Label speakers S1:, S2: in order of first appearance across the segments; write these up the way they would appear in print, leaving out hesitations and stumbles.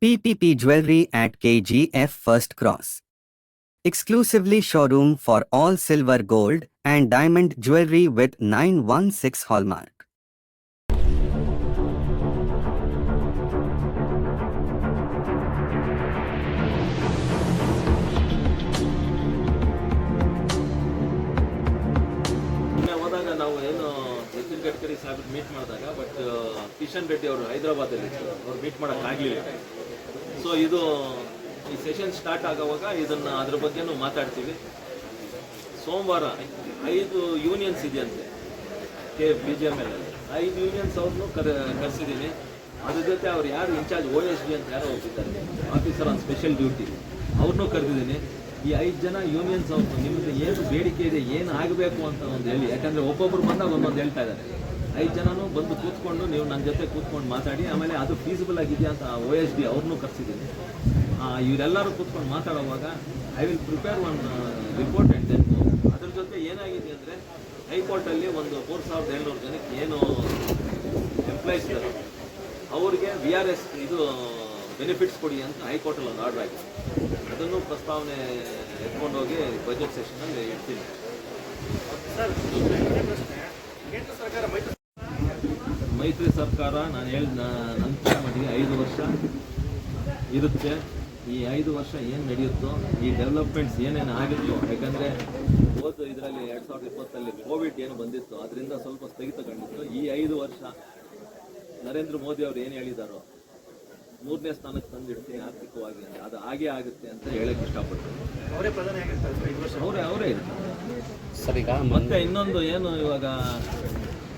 S1: PPP Jewelry at KGF First Cross. Exclusively showroom for all silver, gold and diamond jewelry with 916 hallmark.
S2: ಹೋದಾಗ ನಾವು ಏನು Nitin Gadkari Saheb meet ಮಾಡಿದಾಗ but Kishan Reddy ಅವರು ಹೈದರಾಬಾದಲ್ಲಿ ಅವ್ರು meet ಮಾಡೋಕ್ಕಾಗಲಿಲ್ಲ. ಸೊ ಇದು ಈ ಸೆಷನ್ ಸ್ಟಾರ್ಟ್ ಆಗೋವಾಗ ಇದನ್ನು ಅದ್ರ ಬಗ್ಗೆನೂ ಮಾತಾಡ್ತೀವಿ. ಸೋಮವಾರ 5 ಯೂನಿಯನ್ಸ್ ಇದೆಯಂತೆ BGML 5 ಯೂನಿಯನ್ಸ್ ಅವ್ರನ್ನೂ ಕರೆಸಿದ್ದೀನಿ. ಅದ್ರ ಜೊತೆ ಅವ್ರು ಯಾರು ಇನ್ಚಾರ್ಜ್ OSD ಅಂತ ಯಾರೋ ಹೋಗಿದ್ದಾರೆ, ಆಫೀಸರ್ ಆನ್ ಸ್ಪೆಷಲ್ ಡ್ಯೂಟಿ, ಅವ್ರನ್ನೂ ಕರೆದಿದ್ದೀನಿ. ಈ 5 ಜನ ಯೂನಿಯನ್ಸ್ ಅವ್ರದ್ದು ನಿಮ್ಮದು ಏನು ಬೇಡಿಕೆ ಇದೆ, ಏನು ಆಗಬೇಕು ಅಂತ ಒಂದು ಹೇಳಿ. ಯಾಕಂದರೆ ಒಬ್ಬೊಬ್ಬರು ಬಂದಾಗ ಒಂದೊಂದು ಹೇಳ್ತಾ ಇದ್ದಾರೆ. 5 ಜನನೂ ಬಂದು ಕೂತ್ಕೊಂಡು ನೀವು ನನ್ನ ಜೊತೆ ಕೂತ್ಕೊಂಡು ಮಾತಾಡಿ. ಆಮೇಲೆ ಅದು ಫೀಸಿಬಲ್ ಆಗಿದೆಯಾ ಅಂತ OSD ಅವ್ರನ್ನೂ ಕರೆಸಿದ್ದೀನಿ. ಇವರೆಲ್ಲರೂ ಕೂತ್ಕೊಂಡು ಮಾತಾಡುವಾಗ I will prepare one report and then ಅದ್ರ ಜೊತೆ ಏನಾಗಿದೆ ಅಂದರೆ ಹೈಕೋರ್ಟಲ್ಲಿ ಒಂದು 4700 ಜನಕ್ಕೆ ಏನು ಎಂಪ್ಲಾಯೀಸ್ ಇದ್ದಾರೆ ಅವ್ರಿಗೆ VRS ಇದು ಬೆನಿಫಿಟ್ಸ್ ಕೊಡಿ ಅಂತ ಹೈಕೋರ್ಟಲ್ಲಿ ಒಂದು ಆರ್ಡರ್ ಆಗಿದೆ. ಅದನ್ನು ಪ್ರಸ್ತಾವನೆ ಎತ್ಕೊಂಡೋಗಿ ಬಜೆಟ್ ಸೆಷನಲ್ಲಿ ಇಡ್ತೀನಿ. ಮೈತ್ರಿ ಸರ್ಕಾರ ನಾನು ಹೇಳಿದ ನಂತರ ಮಟ್ಟಿಗೆ 5 ವರ್ಷ ಇರುತ್ತೆ. ಈ 5 ವರ್ಷ ಏನು ನಡೆಯುತ್ತೋ, ಈ ಡೆವಲಪ್ಮೆಂಟ್ಸ್ ಏನೇನು ಆಗಿತ್ತು, ಯಾಕಂದರೆ ಹೋದ ಇದರಲ್ಲಿ 2020 ಕೋವಿಡ್ ಏನು ಬಂದಿತ್ತು ಅದರಿಂದ ಸ್ವಲ್ಪ ಸ್ಥಗಿತಗೊಂಡಿತ್ತು. ಈ 5 ವರ್ಷ ನರೇಂದ್ರ ಮೋದಿ ಅವರು ಏನು ಹೇಳಿದಾರೋ 3ನೇ ಸ್ಥಾನಕ್ಕೆ ತಂದಿಡ್ತೀನಿ ಆರ್ಥಿಕವಾಗಿ, ಅದು ಹಾಗೇ ಆಗುತ್ತೆ ಅಂತ ಹೇಳಕ್ಕೆ ಇಷ್ಟಪಡ್ತೀನಿ. ಅವರೇ ಪ್ರಧಾನಿ ಆಗಿರ್ತಾರೆ, ಅವರೇ ಇರ್ತಾರೆ.
S3: ಸರ್, ಈಗ
S2: ಮತ್ತೆ ಇನ್ನೊಂದು ಏನು ಇವಾಗ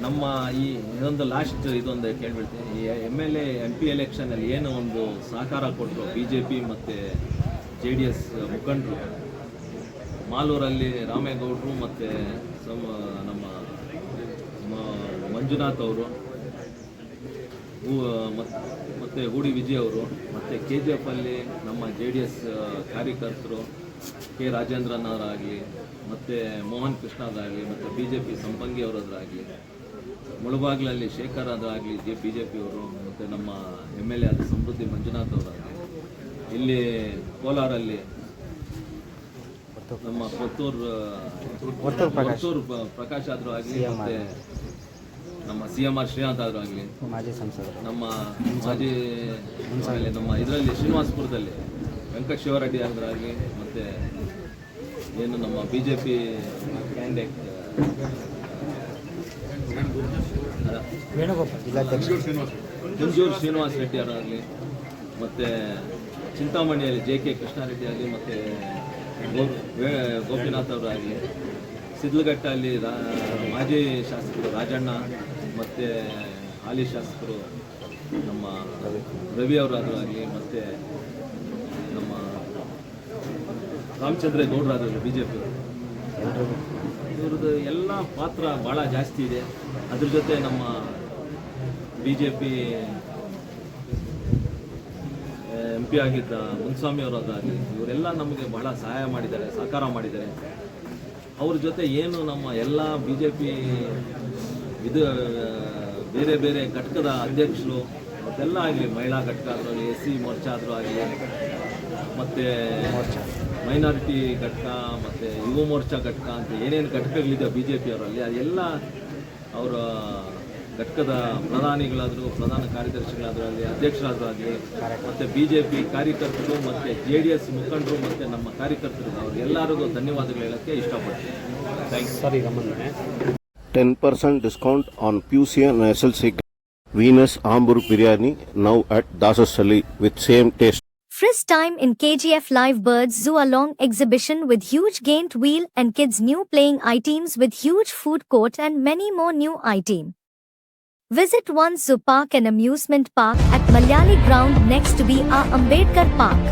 S2: ನಮ್ಮ ಈ ಇದೊಂದು ಲಾಸ್ಟ್ ಇದೊಂದು ಕೇಳ್ಬಿಡ್ತೀನಿ. ಈ MLA MP ಎಲೆಕ್ಷನಲ್ಲಿ ಏನು ಒಂದು ಸಹಕಾರ ಕೊಟ್ಟರು BJP ಮತ್ತು JDS ಮುಖಂಡರು, ಮಾಲೂರಲ್ಲಿ ರಾಮೇಗೌಡರು ಮತ್ತು ನಮ್ಮ ಮಂಜುನಾಥ್ ಅವರು ಮತ್ತು ಹೂಡಿ ವಿಜಯ್ ಅವರು, ಮತ್ತು KGF ಅಲ್ಲಿ ನಮ್ಮ JDS ಕಾರ್ಯಕರ್ತರು K ರಾಜೇಂದ್ರನ್ ಅವರಾಗಲಿ, ಮತ್ತು ಮೋಹನ್ ಕೃಷ್ಣ ಅವರಾಗಲಿ, ಮತ್ತು BJP ಸಂಪಂಗಿ ಅವರದ್ರಾಗಲಿ, ಮುಳಬಾಗ್ಲಲ್ಲಿ ಶೇಖರ್ ಅದಾಗಲಿ BJP ಅವರು, ಮತ್ತು ನಮ್ಮ MLA ಆದ ಸಮೃದ್ಧಿ ಮಂಜುನಾಥ್ ಅವರಾಗಲಿ, ಇಲ್ಲಿ ಕೋಲಾರಲ್ಲಿ ನಮ್ಮ ಕೊತ್ತೂರು ಪ್ರಕಾಶ್ ಆದರೂ ಆಗಲಿ, ಮತ್ತು ನಮ್ಮ CMR ಶ್ರೀನಾಥ್ ಆದರೂ ಆಗಲಿ,
S3: ಮಾಜಿ ಸಂಸದರು,
S2: ನಮ್ಮ ಮಾಜಿ ಆಮೇಲೆ ನಮ್ಮ ಇದರಲ್ಲಿ ಶ್ರೀನಿವಾಸಪುರದಲ್ಲಿ ವೆಂಕಟ ಶಿವರೆಡ್ಡಿ ಆದ್ರಾಗಲಿ, ಮತ್ತು ಏನು ನಮ್ಮ BJP ಕ್ಯಾಂಡಿಡೇಟ್ ಕುಂಜೂರು ಶ್ರೀನಿವಾಸ ರೆಡ್ಡಿ ಅವರಾಗಲಿ, ಮತ್ತು ಚಿಂತಾಮಣಿಯಲ್ಲಿ JK ಕೃಷ್ಣಾರೆಡ್ಡಿ ಆಗಲಿ, ಮತ್ತು ಗೋಪಿನಾಥ್ ಅವರಾಗಲಿ, ಸಿದ್ಲಘಟ್ಟಲ್ಲಿ ಮಾಜಿ ಶಾಸಕರು ರಾಜಣ್ಣ, ಮತ್ತು ಹಾಲಿ ಶಾಸಕರು ನಮ್ಮ ರವಿ ಅವರಾದರೂ ಆಗಲಿ, ಮತ್ತು ನಮ್ಮ ರಾಮಚಂದ್ರ ಗೌಡರಾದ್ರು BJP ಅವರು, ಇವ್ರದ್ದು ಎಲ್ಲ ಪಾತ್ರ ಭಾಳ ಜಾಸ್ತಿ ಇದೆ. ಅದ್ರ ಜೊತೆ ನಮ್ಮ BJP MP ಆಗಿದ್ದ ಮುನ್ಸ್ವಾಮಿ ಅವರಾಗಲಿ, ಇವರೆಲ್ಲ ನಮಗೆ ಬಹಳ ಸಹಾಯ ಮಾಡಿದ್ದಾರೆ, ಸಹಕಾರ ಮಾಡಿದ್ದಾರೆ. ಅವ್ರ ಜೊತೆ ಏನು ನಮ್ಮ ಎಲ್ಲ BJP ಇದು ಬೇರೆ ಬೇರೆ ಘಟಕದ ಅಧ್ಯಕ್ಷರು ಅದೆಲ್ಲ ಆಗಲಿ, ಮಹಿಳಾ ಘಟಕ ಆದರೂ ಆಗಲಿ, SC ಮೋರ್ಚಾ ಆದರೂ ಆಗಲಿ, ಮತ್ತು ಮೈನಾರಿಟಿ ಘಟಕ, ಮತ್ತು ಯುವ ಮೋರ್ಚಾ ಘಟಕ ಅಂತ ಏನೇನು ಘಟಕಗಳಿದೆ BJP ಅವರಲ್ಲಿ, ಅದೆಲ್ಲ ಅವರ ಘಟಕದ ಪ್ರಧಾನಿಗಳಾದರೂ, ಪ್ರಧಾನ ಕಾರ್ಯದರ್ಶಿಗಳಾದರೂ ಆಗಲಿ, ಅಧ್ಯಕ್ಷರಾದರೂ ಆಗಲಿ, ಮತ್ತು BJP ಕಾರ್ಯಕರ್ತರು ಮತ್ತು JDS ಮುಖಂಡರು ಮತ್ತು ನಮ್ಮ ಕಾರ್ಯಕರ್ತರು ಅವ್ರಿಗೆಲ್ಲರಿಗೂ ಧನ್ಯವಾದಗಳು ಹೇಳೋಕ್ಕೆ ಇಷ್ಟಪಡ್ತೀನಿ. ಥ್ಯಾಂಕ್ಸ್.
S3: ಸರ್, ಈಗ ಮೊನ್ನೆ
S4: 10% discount on PUC and SLC Venus Hamburg Biryani now at Dasasali with same taste.
S5: Frisk time in KGF Live Birds Zoo along exhibition with huge gained wheel and kids new playing items with huge food court and many more new items. Visit one zoo park and amusement park at Malayali ground next to B.R. Ambedkar Park.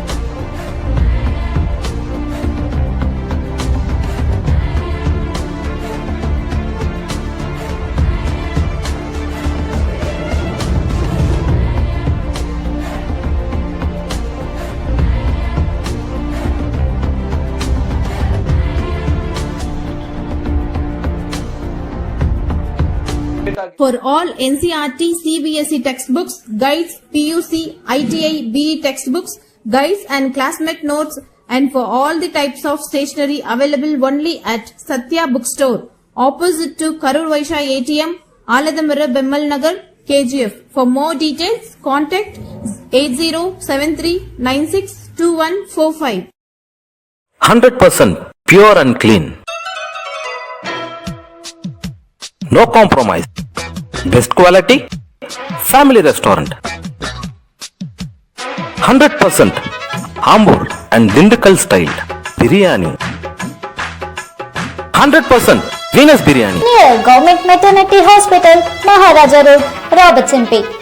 S6: Late ಆಗಿ
S3: for all NCERT, CBSE textbooks, guides, PUC, ITI, BE textbooks, guides and classmate notes, and for all the types of stationery available only at Satya Bookstore, opposite to Karur Vaishya ATM, Aladamara Bemmal Nagar, KGF. For more details, contact 8073962145.
S6: 100% pure and clean. No compromise. Best quality. Family restaurant. 100% Ambur and Dindakal style biryani. 100% Venus biryani.
S7: Near Government Maternity Hospital, Maharaja Road, Robertson Peak.